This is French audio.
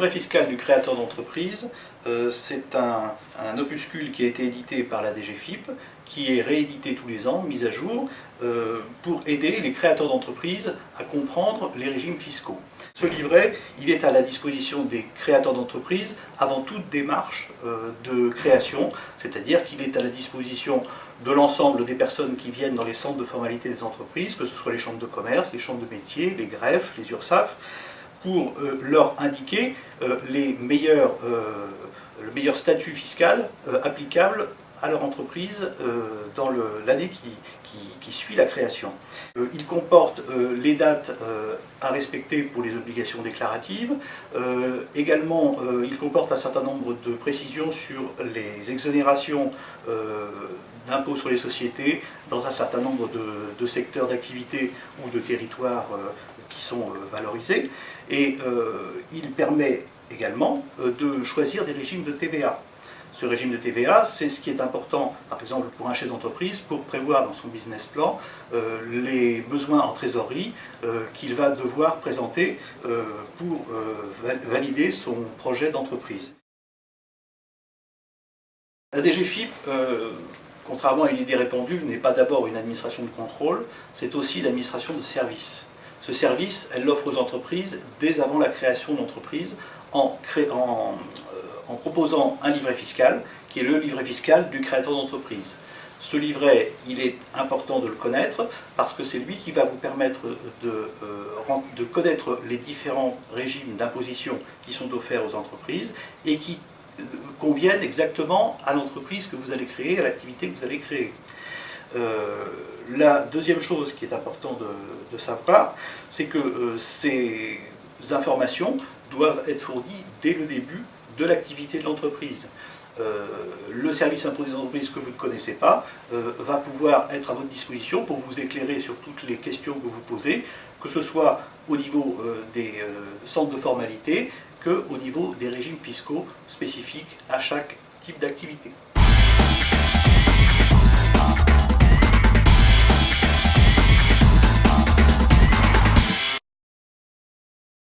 livret fiscal du créateur d'entreprise, c'est un opuscule qui a été édité par la DGFiP, qui est réédité tous les ans, mis à jour, pour aider les créateurs d'entreprises à comprendre les régimes fiscaux. Ce livret, il est à la disposition des créateurs d'entreprises avant toute démarche de création, c'est-à-dire qu'il est à la disposition de l'ensemble des personnes qui viennent dans les centres de formalité des entreprises, que ce soit les chambres de commerce, les chambres de métiers, les greffes, les URSSAF, pour leur indiquer le meilleur statut fiscal applicable à leur entreprise dans l'année qui suit la création. Il comporte les dates à respecter pour les obligations déclaratives. Également, il comporte un certain nombre de précisions sur les exonérations d'impôts sur les sociétés dans un certain nombre de secteurs d'activité ou de territoires qui sont valorisés. Et il permet également de choisir des régimes de TVA. Ce régime de TVA, c'est ce qui est important, par exemple pour un chef d'entreprise, pour prévoir dans son business plan les besoins en trésorerie qu'il va devoir présenter pour valider son projet d'entreprise. La DGFiP, contrairement à une idée répandue, n'est pas d'abord une administration de contrôle, c'est aussi l'administration de service. Ce service, elle l'offre aux entreprises dès avant la création d'entreprise en proposant un livret fiscal, qui est le livret fiscal du créateur d'entreprise. Ce livret, il est important de le connaître, parce que c'est lui qui va vous permettre de connaître les différents régimes d'imposition qui sont offerts aux entreprises, et qui conviennent exactement à l'entreprise que vous allez créer, à l'activité que vous allez créer. La deuxième chose qui est importante de savoir, c'est que ces informations doivent être fournies dès le début de l'activité de l'entreprise. Le service impôt des entreprises que vous ne connaissez pas va pouvoir être à votre disposition pour vous éclairer sur toutes les questions que vous posez, que ce soit au niveau des centres de formalité, qu'au niveau des régimes fiscaux spécifiques à chaque type d'activité.